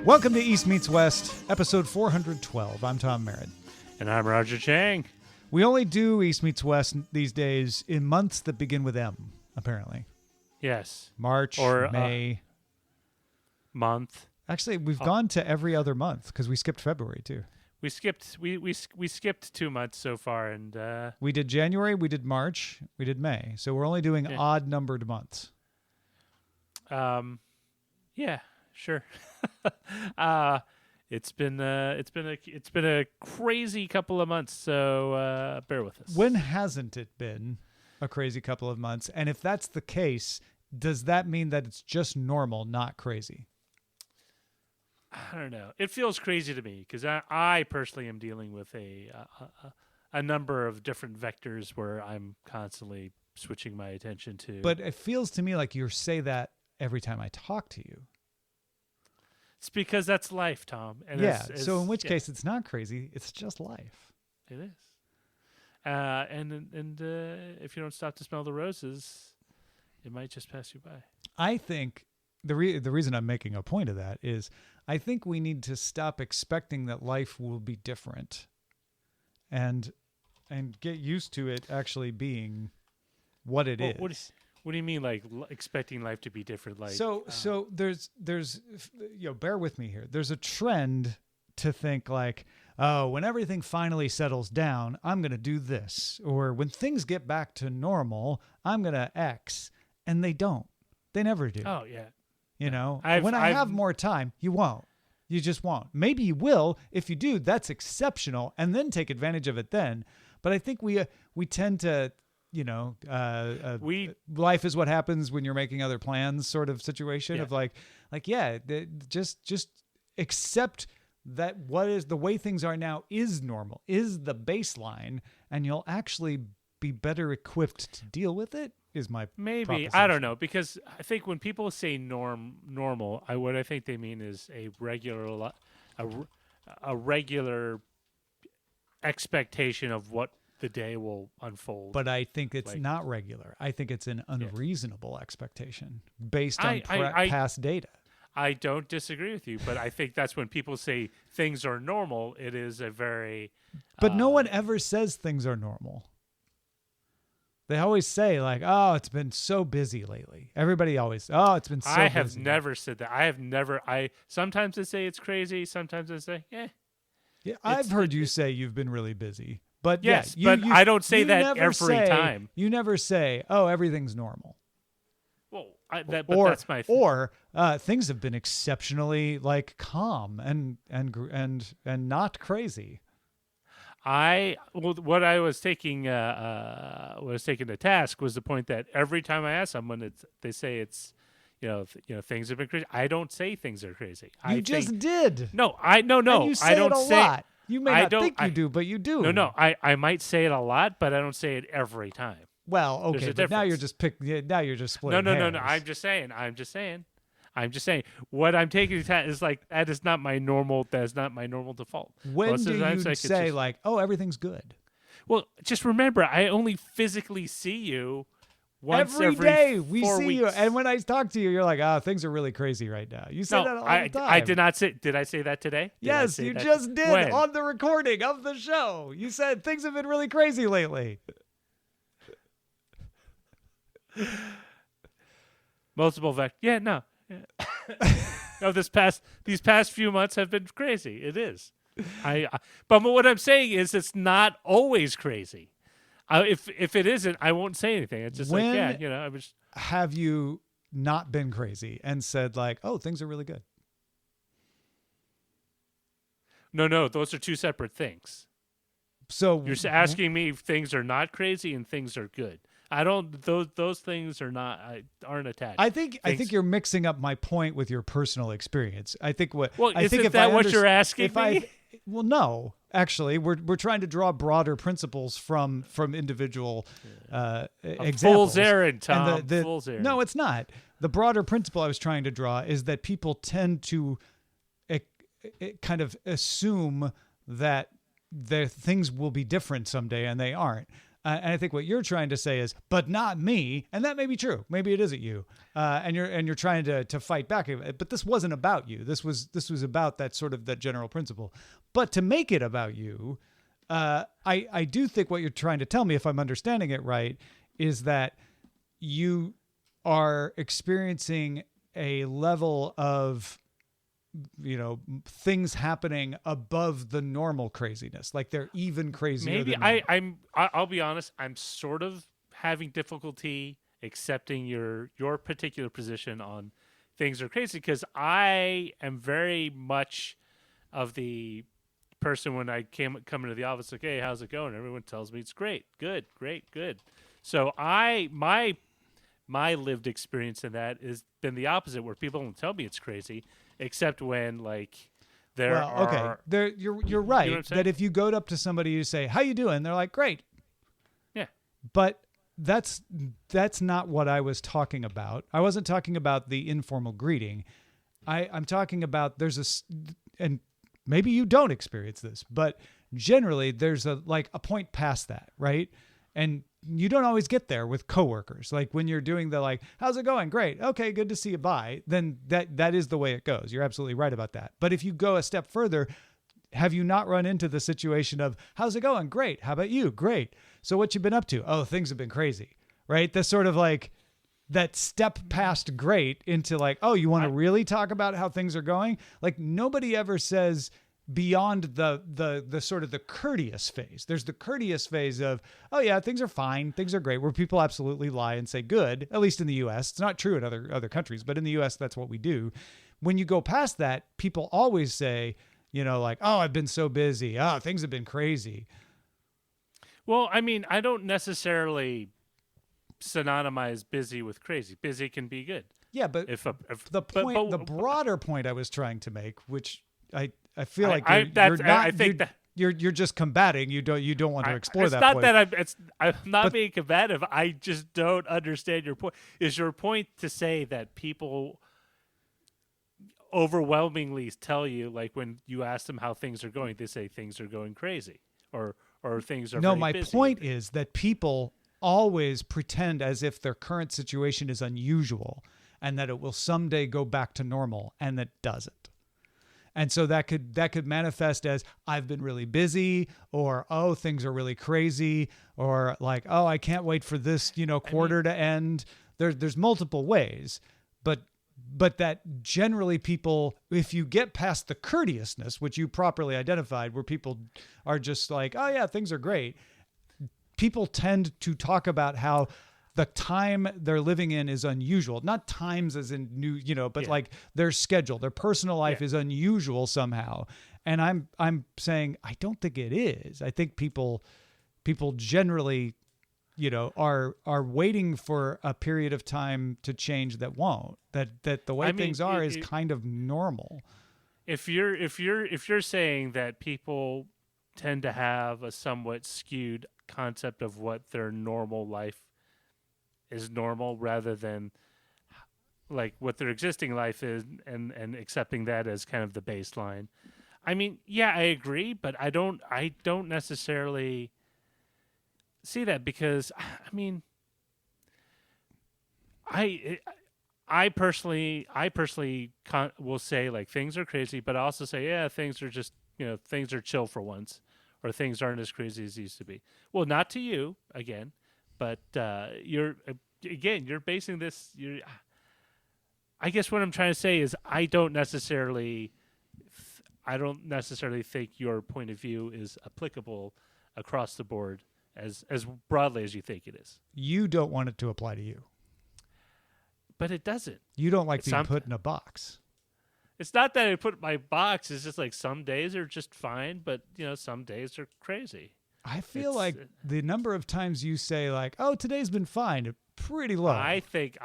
Welcome to East Meets West, episode 412. I'm Tom Merritt. And I'm Roger Chang. We only do East Meets West these days in months that begin with M, apparently. Yes. March, or May. Month. Actually, we've gone to every other month because we skipped February, too. We skipped 2 months so far, and we did January, we did March, we did May. So we're only doing odd-numbered months. Yeah, sure. It's been a crazy couple of months, so bear with us. When hasn't it been a crazy couple of months? And if that's the case, does that mean that it's just normal, not crazy? I don't know. It feels crazy to me because I personally am dealing with a number of different vectors where I'm constantly switching my attention to. But it feels to me like you say that every time I talk to you. It's because that's life, Tom. And so in which case it's not crazy. It's just life. It is. And if you don't stop to smell the roses, it might just pass you by. I think the reason I'm making a point of that is I think we need to stop expecting that life will be different and get used to it actually being what it is. What do you mean, like expecting life to be different? Like so there's bear with me here. There's a trend to think like, oh, when everything finally settles down, I'm going to do this, or when things get back to normal, I'm going to X, and they don't. They never do. Oh yeah. When I have more time, you won't. You just won't. Maybe you will. If you do, that's exceptional, and then take advantage of it then. But I think we tend to. Life is what happens when you're making other plans sort of situation of just accept that what is the way things are now is normal, is the baseline, and you'll actually be better equipped to deal with it is my maybe. I don't know, because I think when people say normal, what I think they mean is a regular expectation of what the day will unfold. But I think it's not regular. I think it's an unreasonable expectation based on past data. I don't disagree with you, but I think that's when people say things are normal, it is a very... But no one ever says things are normal. They always say like, oh, it's been so busy lately. Everybody always, it's been so busy. I have never said that. Sometimes I say it's crazy. Sometimes I say, Yeah, I've heard you say you've been really busy. But yes, but I don't say that every time. You never say, "Oh, everything's normal." Well, that's my thing. Or things have been exceptionally calm and not crazy. What I was taking to task was the point that every time I ask someone, they say it's things have been crazy. I don't say things are crazy. You just did. No. And you say I don't it a lot. You may not think you do, but you do. No. I might say it a lot, but I don't say it every time. Well, okay, but now you're just splitting hairs. No. I'm just saying. What I'm taking to task is that is not my normal. That is not my normal default. When do you say oh, everything's good? Well, just remember, I only physically see you once every day. We 4 see weeks. you, and when I talk to you, you're like, "Oh, things are really crazy right now." You say that all the time. I did not say. Did I say that today? Yes, you just did when? On the recording of the show. You said things have been really crazy lately. Multiple vectors. Yeah, no. Yeah. No, these past few months have been crazy. It is. But what I'm saying is, it's not always crazy. If it isn't, I won't say anything. It's just I was. Have you not been crazy and said oh, things are really good? No, those are two separate things. So you're asking me if things are not crazy and things are good. I don't. Those things aren't attached. I think you're mixing up my point with your personal experience. I think what. Well, I think isn't that what you're asking me? Well, no. Actually, we're trying to draw broader principles from individual examples. Fool's errand, Tom. Fool's errand. No, it's not. The broader principle I was trying to draw is that people tend to kind of assume that their things will be different someday, and they aren't. And I think what you're trying to say is, but not me. And that may be true. Maybe it isn't you. And you're trying to fight back. But this wasn't about you. This was about that sort of that general principle. But to make it about you, I do think what you're trying to tell me, if I'm understanding it right, is that you are experiencing a level of, things happening above the normal craziness. Like they're even crazier. Maybe than I'll be honest. I'm sort of having difficulty accepting your particular position on things are crazy, because I am very much of the person when I come into the office, like, hey, how's it going? Everyone tells me it's great, good. So my lived experience in that has been the opposite, where people don't tell me it's crazy, except when like there are. Okay, you're right. You know that if you go up to somebody, you say, "How you doing?" They're like, "Great." Yeah, but that's not what I was talking about. I wasn't talking about the informal greeting. I'm talking about and maybe you don't experience this, but generally there's a point past that, right? And you don't always get there with coworkers. Like when you're doing the like, how's it going? Great. Okay, good to see you. Bye. Then that is the way it goes. You're absolutely right about that. But if you go a step further, have you not run into the situation of, how's it going? Great. How about you? Great. So what you been up to? Oh, things have been crazy, right? That's sort of like that step past great into like, oh, you want to really talk about how things are going? Like nobody ever says beyond the sort of the courteous phase. There's the courteous phase of, oh yeah, things are fine, things are great, where people absolutely lie and say good, at least in the US. It's not true in other countries, but in the US, that's what we do. When you go past that, people always say, like, oh, I've been so busy. Oh, things have been crazy. Well, I mean, I don't necessarily synonymize busy with crazy. Busy can be good. Yeah, but the broader point I was trying to make, which I feel like you're just combating. You don't want to explore that point. I'm not being combative. I just don't understand your point. Is your point to say that people overwhelmingly tell you, like when you ask them how things are going, they say things are going crazy or things are no, very my busy? point is that people always pretend as if their current situation is unusual and that it will someday go back to normal, and that doesn't. And so that could manifest as, I've been really busy, or, oh, things are really crazy, or like, oh, I can't wait for this, quarter to end. There's multiple ways, but that generally people, if you get past the courteousness, which you properly identified, where people are just like, oh yeah, things are great, people tend to talk about how the time they're living in is unusual. Not times as in new, but like their schedule, their personal life is unusual somehow. And I'm saying, I don't think it is. I think people generally, are waiting for a period of time to change that won't. That the way things are is kind of normal. If you're saying that people tend to have a somewhat skewed concept of what their normal life is normal, rather than like what their existing life is, and accepting that as kind of the baseline. I mean, yeah, I agree, but I don't necessarily see that, because I mean, I personally will say like things are crazy, but I also say, yeah, things are just, things are chill for once, or things aren't as crazy as they used to be. Well, not to you again. But you're basing this. I guess what I'm trying to say is I don't necessarily think your point of view is applicable across the board as broadly as you think it is. You don't want it to apply to you, but it doesn't. You don't like being put in a box. It's not that I put my box. It's just like some days are just fine, but some days are crazy. I feel like the number of times you say like, "Oh, today's been fine," pretty low. I think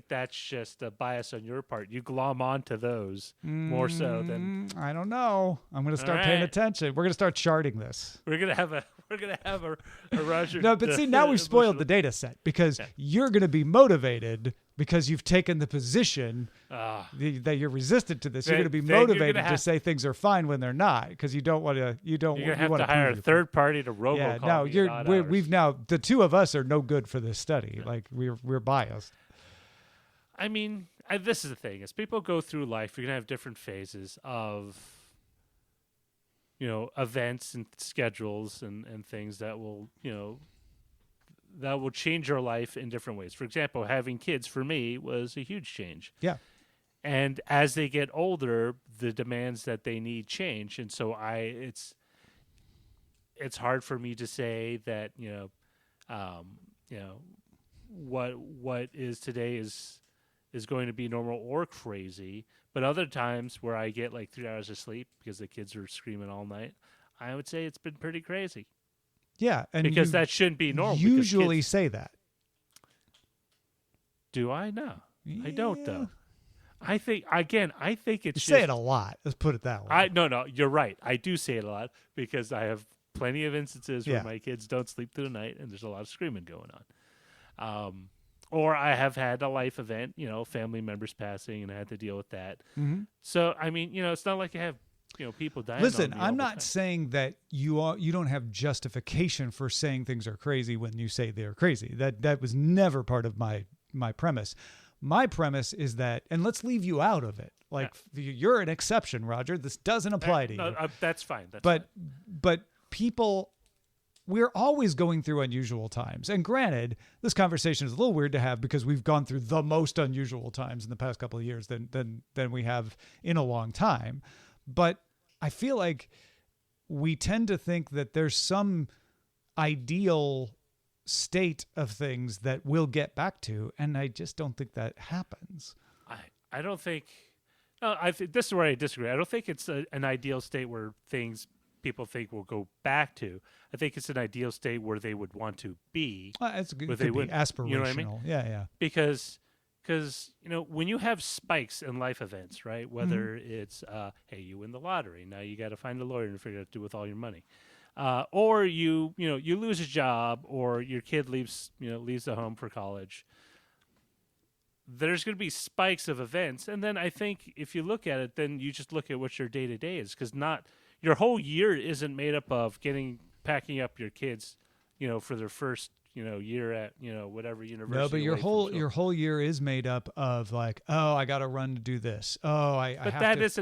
that's just a bias on your part. You glom onto those more so than I don't know. I'm going to start paying attention. We're going to start charting this. We're going to have a Roger. No, but see, now we've spoiled the data set, because you're going to be motivated because you've taken the position that you're resistant to this. You're going to be then you're motivated gonna to say things are fine when they're not, because you don't want to. You don't. You're gonna you have to hire a third party to robocall. Yeah, no, we've now, the two of us are no good for this study. Like we're biased. I mean, this is the thing: as people go through life, you're gonna have different phases of, events and schedules and things that will, that will change your life in different ways. For example, having kids for me was a huge change. Yeah. And as they get older, the demands that they need change, and so it's hard for me to say that what is today is going to be normal or crazy. But other times where I get like 3 hours of sleep because the kids are screaming all night, I would say it's been pretty crazy. Yeah, and because that shouldn't be normal. Usually kids, say that. Do I? No, yeah. I don't though. I think it's. You say it a lot. Let's put it that way. No, you're right. I do say it a lot because I have plenty of instances where my kids don't sleep through the night and there's a lot of screaming going on. Or I have had a life event, family members passing, and I had to deal with that. Mm-hmm. So I mean, it's not like I have people dying. Listen, I'm not saying that you don't have justification for saying things are crazy when you say they're crazy. That was never part of my premise. My premise is that, and let's leave you out of it. Like you're an exception, Roger. This doesn't apply to you. That's fine. But people, we're always going through unusual times. And granted, this conversation is a little weird to have because we've gone through the most unusual times in the past couple of years than we have in a long time. But I feel like we tend to think that there's some ideal state of things that we'll get back to, and I just don't think that happens. I don't think. No, this is where I disagree. I don't think it's an ideal state where people think will go back to. I think it's an ideal state where they would want to be. It's good. They would aspirational. You know what I mean? Yeah. Because when you have spikes in life events, right? Whether it's hey, you win the lottery, now you got to find a lawyer and figure out what to do with all your money, or you lose a job, or your kid leaves the home for college. There's going to be spikes of events, and then I think if you look at it, then you just look at what your day to day is, because not your whole year isn't made up of packing up your kids, for their first year at whatever university. No, but your whole year is made up of like, oh, I got to run to do this. Oh, But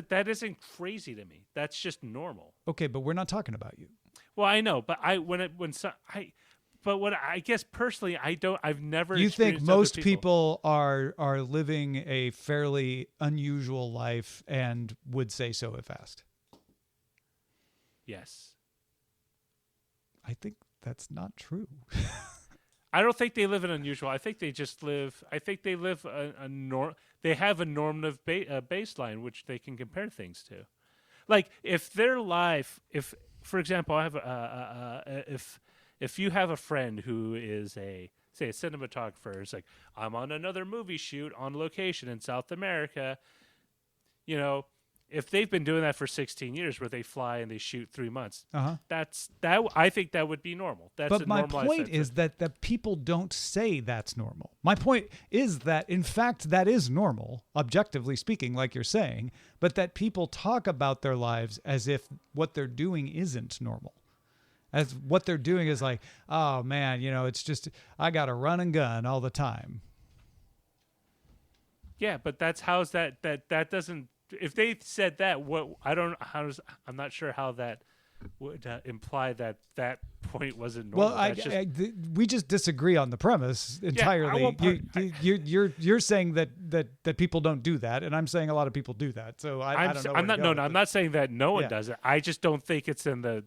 that isn't crazy to me. That's just normal. Okay, but we're not talking about you. Well, I know, but what I guess personally, I've never. You think most people are living a fairly unusual life and would say so if asked? Yes. I think that's not true. I don't think they live an unusual. I think they just live. I think they live They have a normative baseline which they can compare things to. Like if their life, for example, I have if you have a friend who is a cinematographer, it's like, I'm on another movie shoot on location in South America. If they've been doing that for 16 years, where they fly and they shoot 3 months, I think that would be normal. But my point is that people don't say that's normal. My point is that, in fact, that is normal, objectively speaking, like you're saying, but that people talk about their lives as if what they're doing isn't normal. As what they're doing is like, oh, man, it's just, I got to run and gun all the time. Yeah, but that doesn't. If they said that, I'm not sure how that would imply that point wasn't normal. Well, we just disagree on the premise entirely. You're saying that people don't do that, and I'm saying a lot of people do that. So I don't know. I'm not saying that no one does it. I just don't think it's in the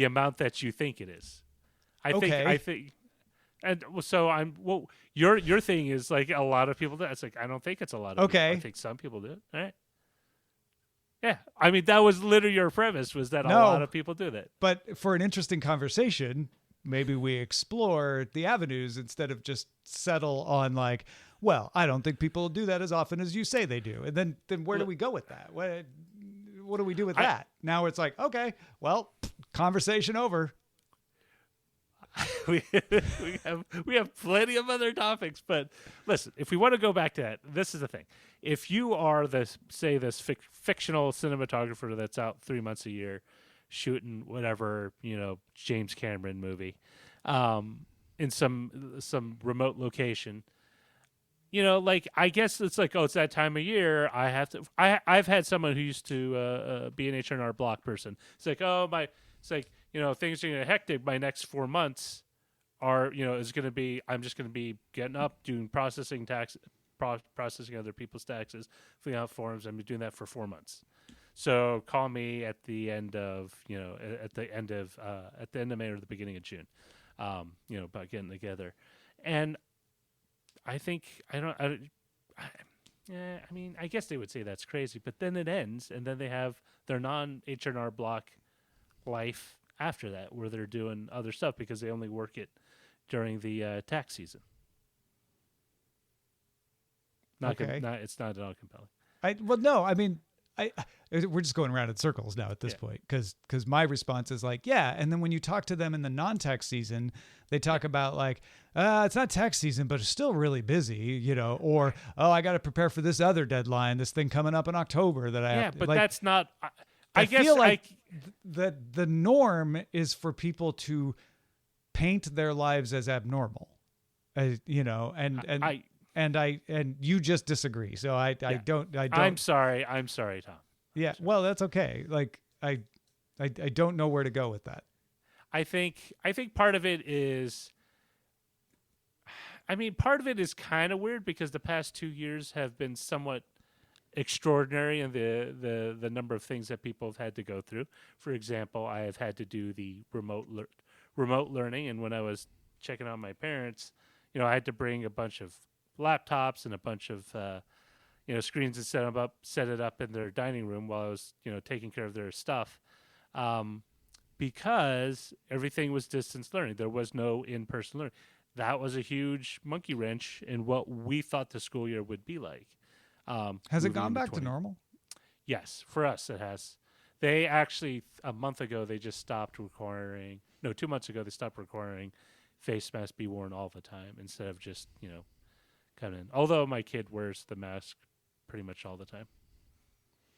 amount that you think it is. I think. And so your thing is like a lot of people do. It's like, I don't think it's a lot of people. I think some people do it. All right. Yeah. I mean, that was literally your premise, was that a lot of people do that. But for an interesting conversation, maybe we explore the avenues instead of just settle on like, well, I don't think people do that as often as you say they do. And then where do we go with that? What do we do with that? Now it's like, okay, well, conversation over. we have plenty of other topics, but listen, if we want to go back to that, this is the thing. If you are this fictional cinematographer that's out 3 months a year shooting whatever, James Cameron movie, in some remote location, like, I guess it's like, oh, it's that time of year. I've had someone who used to be an H&R Block person. It's like, things are going to hectic. My next 4 months I'm just going to be getting up, doing processing other people's taxes, filling out forms. I'm doing that for 4 months. So call me at the end of at the end of May or the beginning of June, about getting together. And I guess they would say that's crazy, but then it ends, and then they have their non-H&R Block life after that, where they're doing other stuff because they only work it during the tax season. It's not at all compelling. We're just going around in circles now at this point, because my response is like, yeah. And then when you talk to them in the non-tax season, they talk about like, it's not tax season, but it's still really busy, or, oh, I got to prepare for this other deadline, this thing coming up in October that I have to, but like, that's not, I feel like that the norm is for people to paint their lives as abnormal, and you just disagree. So I don't. I'm sorry, Tom. Yeah. Well, that's okay. Like I don't know where to go with that. I think part of it is, part of it is kind of weird because the past 2 years have been somewhat extraordinary in the number of things that people have had to go through. For example, I have had to do the remote learning, and when I was checking on my parents, I had to bring a bunch of laptops and a bunch of screens and set it up in their dining room while I was taking care of their stuff, because everything was distance learning. There was no in-person learning. That was a huge monkey wrench in what we thought the school year would be like. Has it gone back to normal? Yes, for us it has. They actually, a month ago, they just stopped requiring. No, 2 months ago they stopped requiring face masks be worn all the time instead of just kind of. Although my kid wears the mask pretty much all the time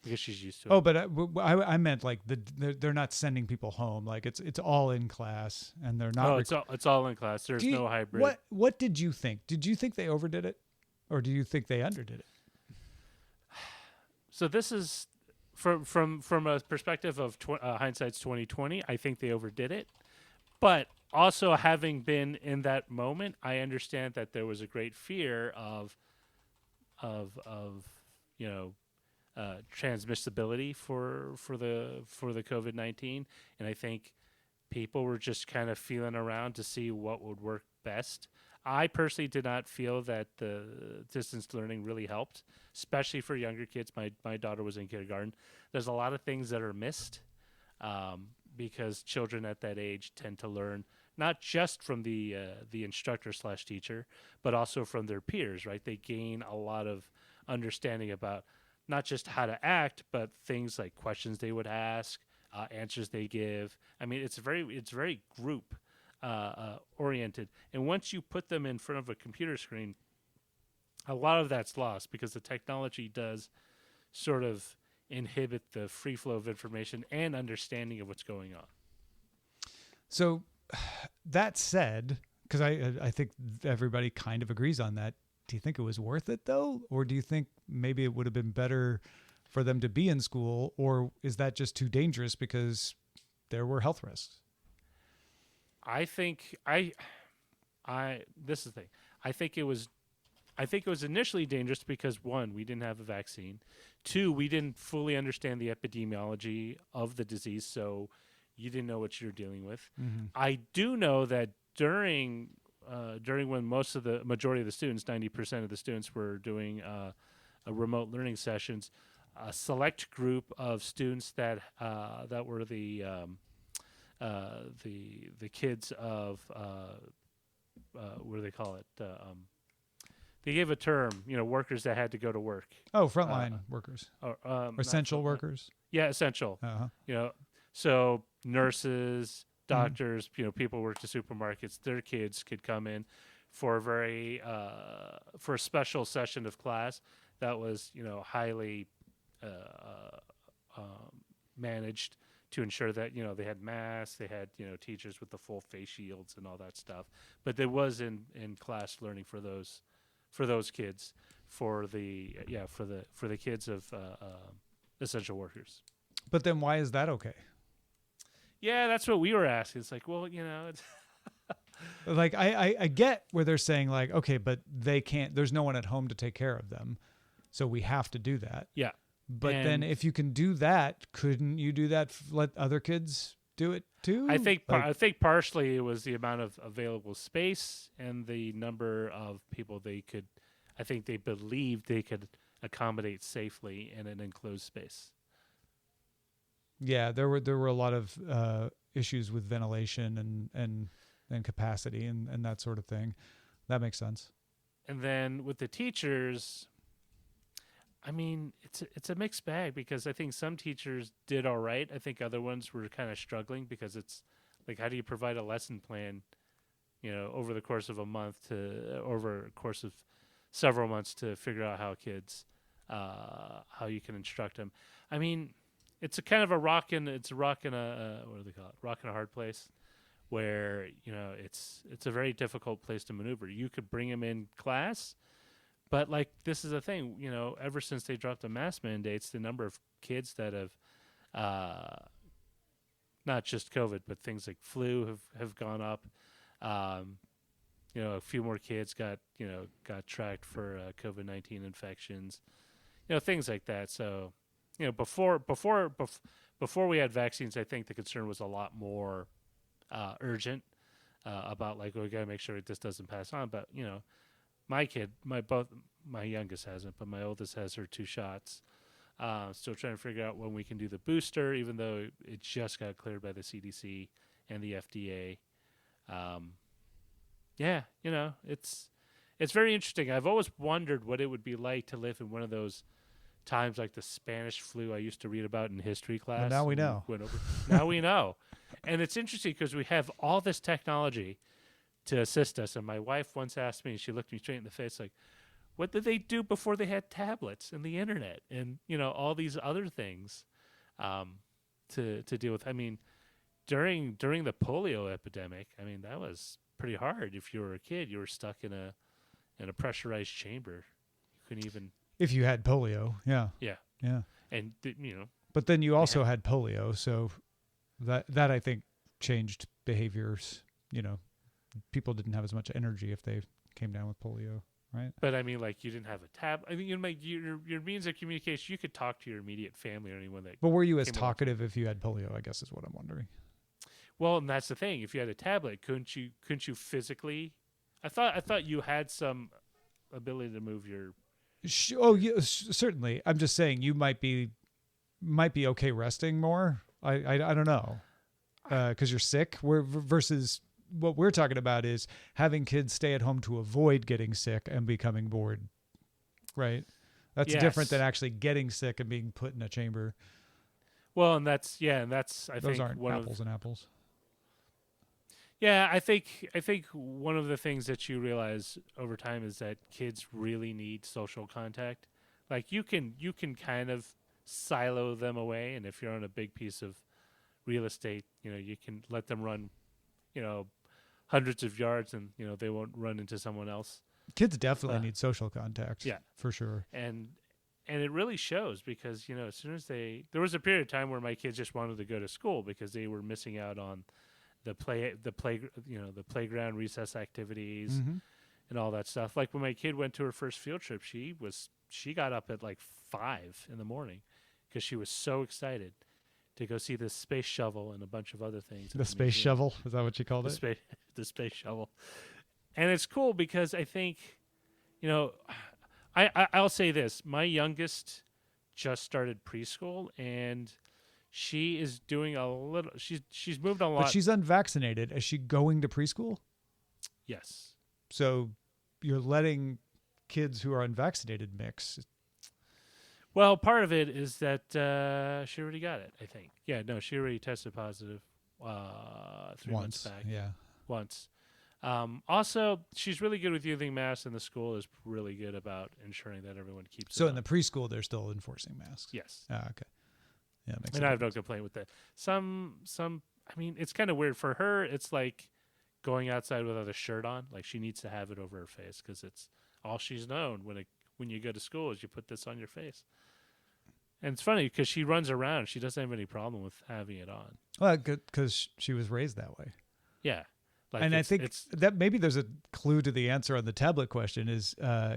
because she's used to it. Oh, but I meant like they're not sending people home. Like it's all in class, and they're not. It's all in class. There's no hybrid. What did you think? Did you think they overdid it, or do you think they underdid it? So this is from a perspective of hindsight's 2020. I think they overdid it, but also having been in that moment, I understand that there was a great fear of transmissibility for the COVID-19, and I think people were just kind of feeling around to see what would work best. I personally did not feel that the distance learning really helped, especially for younger kids. My daughter was in kindergarten. There's a lot of things that are missed because children at that age tend to learn not just from the instructor/teacher, but also from their peers, right? They gain a lot of understanding about not just how to act, but things like questions they would ask, answers they give. It's very group oriented. And once you put them in front of a computer screen, a lot of that's lost because the technology does sort of inhibit the free flow of information and understanding of what's going on. So that said, because I think everybody kind of agrees on that, do you think it was worth it though? Or do you think maybe it would have been better for them to be in school? Or is that just too dangerous because there were health risks? I think this is the thing. I think it was initially dangerous because, one, we didn't have a vaccine. Two, we didn't fully understand the epidemiology of the disease, so you didn't know what you were dealing with. Mm-hmm. I do know that during when majority of the students, 90% of the students, were doing a remote learning sessions, a select group of students that were the kids of what do they call it? They gave a term, workers that had to go to work. Oh, frontline workers. Or essential workers. Yeah, essential. Uh-huh. So nurses, doctors, people who worked at supermarkets, their kids could come in for for a special session of class that was, highly managed to ensure that, they had masks, they had, teachers with the full face shields and all that stuff. But there was in class learning for those kids, for the kids of essential workers. But then why is that okay? Yeah, that's what we were asking. It's like, well, it's like I get where they're saying like, okay, but they can't. There's no one at home to take care of them, so we have to do that. Yeah. But then if you can do that, couldn't you do that? Let other kids do it too? I think partially it was the amount of available space and the number of people they could. I think they believed they could accommodate safely in an enclosed space. Yeah, there were a lot of issues with ventilation and capacity and that sort of thing. That makes sense. And then with the teachers, I mean, it's a mixed bag, because I think some teachers did all right. I think other ones were kind of struggling, because it's like, how do you provide a lesson plan, over the course of a month over a course of several months to figure out how kids, how you can instruct them. I mean, it's a kind of a rock and a what do they call it? Rock and a hard place, where it's a very difficult place to maneuver. You could bring them in class, but like, this is the thing, ever since they dropped the mask mandates, the number of kids that have, not just COVID, but things like flu have gone up. A few more kids got tracked for COVID-19 infections, things like that. So, before we had vaccines, I think the concern was a lot more urgent about like, we got to make sure this doesn't pass on. But my youngest hasn't, but my oldest has her 2 shots. Still trying to figure out when we can do the booster, even though it just got cleared by the CDC and the FDA. Yeah, it's very interesting. I've always wondered what it would be like to live in one of those times like the Spanish flu I used to read about in history class. Well, now we know. Now we know. And it's interesting because we have all this technology to assist us. And my wife once asked me, and she looked me straight in the face like, what did they do before they had tablets and the internet and, all these other things to deal with? I mean, during the polio epidemic, I mean, that was pretty hard. If you were a kid, you were stuck in a pressurized chamber. You couldn't even... If you had polio, yeah. Yeah. Yeah. And, But then you also had polio, so that I think changed behaviors. People didn't have as much energy if they came down with polio, right? But I mean, like, you didn't have a tab. I mean, your means of communication, you could talk to your immediate family or anyone that... But were you as talkative if you had polio, I guess is what I'm wondering. Well, and that's the thing. If you had a tablet, couldn't you physically... I thought you had some ability to move your... Oh, yeah, certainly. I'm just saying you might be okay resting more. I don't know, because you're sick. Versus what we're talking about is having kids stay at home to avoid getting sick and becoming bored. Right. That's different than actually getting sick and being put in a chamber. Well, and that's I those think aren't apples and apples. Yeah, I think one of the things that you realize over time is that kids really need social contact. Like, you can kind of silo them away, and if you're on a big piece of real estate, you can let them run, hundreds of yards, and they won't run into someone else. Kids definitely need social contact. Yeah, for sure. And it really shows, because as soon as there was a period of time where my kids just wanted to go to school because they were missing out on the playground recess activities and all that stuff. Like, when my kid went to her first field trip, she got up at like 5 a.m. because she was so excited to go see the space shovel and a bunch of other things. The space shovel? Is that what you called it? The space shovel. And it's cool because I think, I'll say this. My youngest just started preschool, and she is doing a little. She's moved a lot. But she's unvaccinated. Is she going to preschool? Yes. So you're letting kids who are unvaccinated mix. Well, part of it is that she already got it, I think. Yeah, no, she already tested positive. 3 months back. Yeah. Once. Also, she's really good with using masks, and the school is really good about ensuring that everyone keeps So it in the on. preschool, they're still enforcing masks. Yes. Ah, okay. Yeah, that makes And I have no sense. complaint with that. Some, I mean, it's kind of weird. For her, it's like going outside without a shirt on. Like, she needs to have it over her face because it's all she's known when you go to school is you put this on your face. And it's funny because she runs around. She doesn't have any problem with having it on. Well, because she was raised that way. Yeah. Like And I think it's that maybe there's a clue to the answer on the tablet question is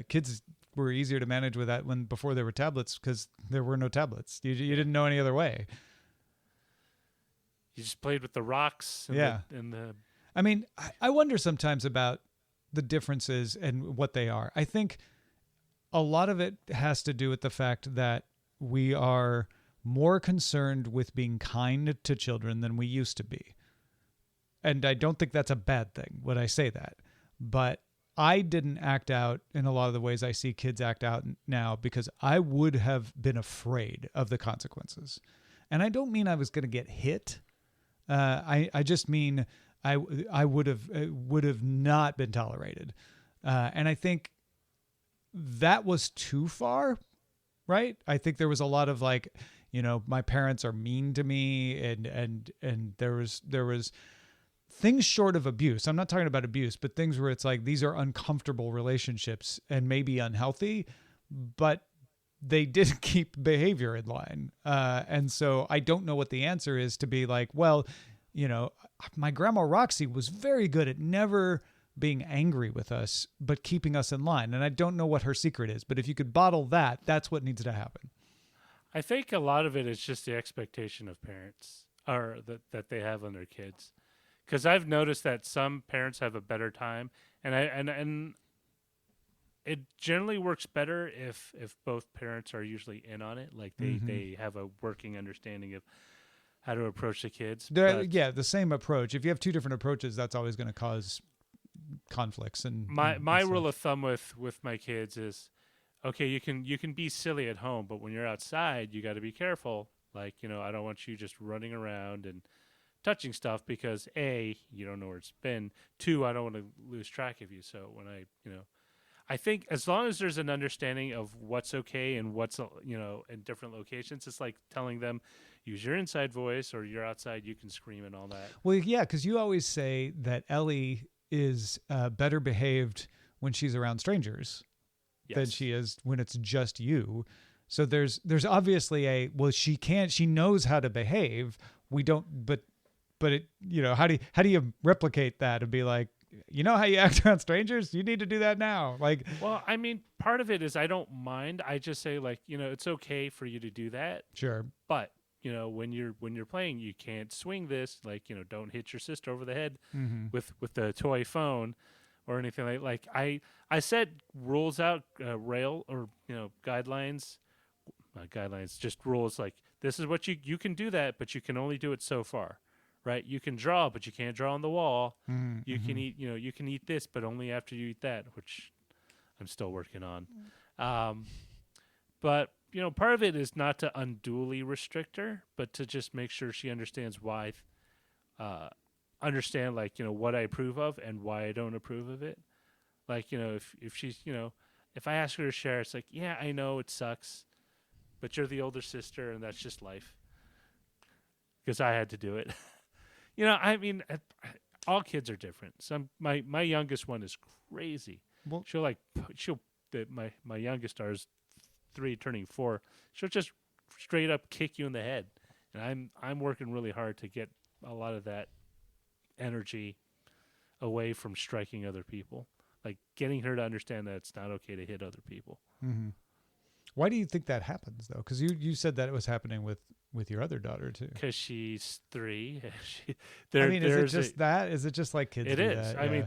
kids were easier to manage with that before there were tablets because there were no tablets. You didn't know any other way. you just played with the rocks. And Yeah. the I mean, I wonder sometimes about the differences and what they are. I think a lot of it has to do with the fact that we are more concerned with being kind to children than we used to be. And I don't think that's a bad thing when I say that. But I didn't act out in a lot of the ways I see kids act out now because I would have been afraid of the consequences. And I don't mean I was going to get hit. I just mean I would have not been tolerated. And I think that was too far, right? I think there was a lot of like, my parents are mean to me and there was things short of abuse. I'm not talking about abuse, but things where it's like these are uncomfortable relationships and maybe unhealthy, but they did keep behavior in line. And so I don't know what the answer is to be like, well, my grandma Roxy was very good at never being angry with us, but keeping us in line. And I don't know what her secret is, but if you could bottle that, that's what needs to happen. I think a lot of it is just the expectation of parents or that they have on their kids. Because I've noticed that some parents have a better time, and it generally works better if both parents are usually in on it, like they have a working understanding of how to approach the kids. The same approach. If you have two different approaches, that's always going to cause conflicts. And my rule of thumb with my kids is, okay, you can be silly at home, but when you're outside, you got to be careful. Like, I don't want you just running around and touching stuff because A, you don't know where it's been. 2, I don't want to lose track of you. So when I think as long as there's an understanding of what's okay and what's, in different locations, it's like telling them, use your inside voice or you're outside, you can scream and all that. Well, yeah, because you always say that Ellie is better behaved when she's around strangers than she is when it's just you. So there's obviously she knows how to behave. We don't, but it, how do you replicate that and be like, how you act around strangers? You need to do that now. Like, well, I mean, part of it is I don't mind. I just say like, it's okay for you to do that. Sure. But, when you're playing, you can't swing this. Like, don't hit your sister over the head with the toy phone or anything like I set rules out, guidelines, just rules like this is what you can do that, but you can only do it so far. Right, you can draw, but you can't draw on the wall. You can eat, you can eat this, but only after you eat that, which I'm still working on. But part of it is not to unduly restrict her, but to just make sure she understands why, understand like what I approve of and why I don't approve of it. Like if she's if I ask her to share, it's like I know it sucks, but you're the older sister, and that's just life. Because I had to do it. I mean, all kids are different. My youngest one is crazy. Well, my youngest is 3 turning 4. She'll just straight up kick you in the head. And I'm working really hard to get a lot of that energy away from striking other people. Like getting her to understand that it's not okay to hit other people. Mm-hmm. Why do you think that happens though? Because you said that it was happening with your other daughter too. Because she's 3. Is it just that? Is it just like kids? It do is. that? I mean,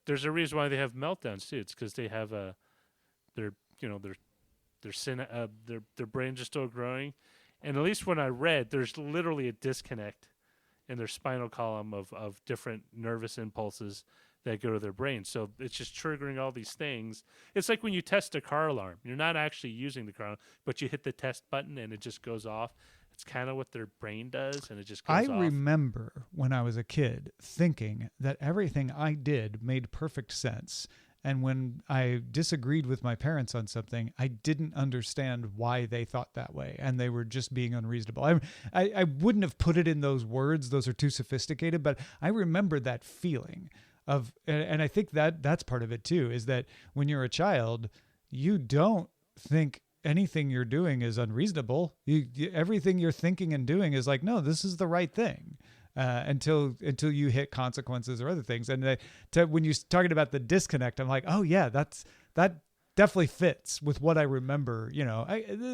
there's a reason why they have meltdowns too. It's because they have their brains are still growing, and at least when I read, there's literally a disconnect in their spinal column of different nervous impulses that go to their brain. So it's just triggering all these things. It's like when you test a car alarm. You're not actually using the car alarm, but you hit the test button and it just goes off. it's kind of what their brain does, and it just goes I off. remember when I was a kid thinking that everything I did made perfect sense. And when I disagreed with my parents on something, I didn't understand why they thought that way. And they were just being unreasonable. I wouldn't have put it in those words. Those are too sophisticated. But I remember that feeling of, and I think that that's part of it too, is that when you're a child, you don't think anything you're doing is unreasonable. Everything you're thinking and doing is like, no, this is the right thing. Until you hit consequences or other things. And when you're talking about the disconnect, I'm like, oh yeah, that definitely fits with what I remember. You know,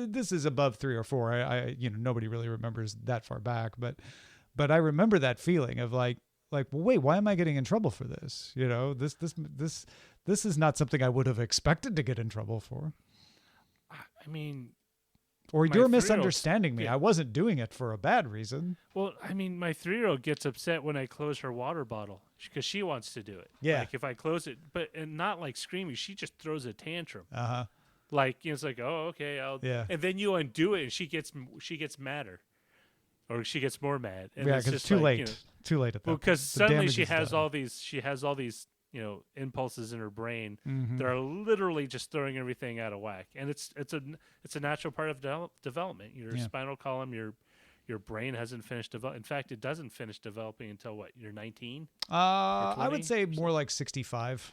this is above 3 or 4. I nobody really remembers that far back, but I remember that feeling of like, well, wait, why am I getting in trouble for this? You know, this is not something I would have expected to get in trouble for. I mean, or you're misunderstanding me. I wasn't doing it for a bad reason. Well, I mean, my 3-year-old gets upset when I close her water bottle because she wants to do it. Yeah. Like if I close it, and not like screaming, she just throws a tantrum. Uh-huh. Like, you know, it's like, oh, okay, yeah. And then you undo it, and she gets madder, or she gets more mad. And yeah, because it's too late. Too late at that. Well, because suddenly she has all these, you know, impulses in her brain that are literally just throwing everything out of whack. And it's a natural part of development. Your spinal column, your brain hasn't finished developing. In fact, it doesn't finish developing until what? You're 19? I would say more like 65.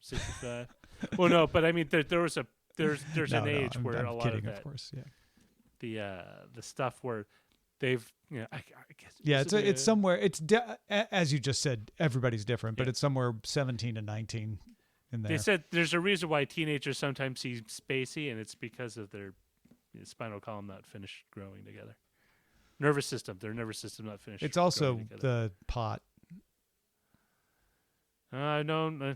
65. Well, no, but I mean, there's an age where I'm a lot kidding, of that, of course, yeah. The stuff where they've, you know, I guess. Yeah, it's somewhere. It's as you just said, everybody's different, but it's somewhere 17 to 19 in there. They said there's a reason why teenagers sometimes seem spacey, and it's because of their spinal column not finished growing together. Their nervous system not finished. It's also the pot. No,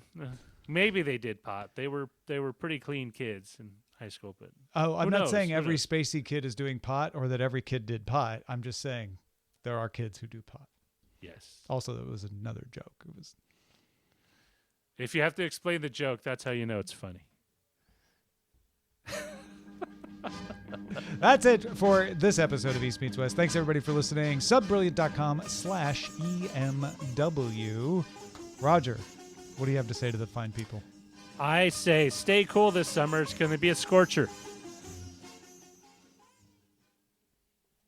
maybe they did pot. They were pretty clean kids in high school, but I'm not saying every spacey kid is doing pot or that every kid did pot. I'm just saying there are kids who do pot. Yes. Also, that was another joke. It was. If you have to explain the joke, that's how you know it's funny. That's it for this episode of East Meets West. Thanks everybody for listening. Subbrilliant.com/EMW. Roger, what do you have to say to the fine people? I say stay cool this summer. It's going to be a scorcher.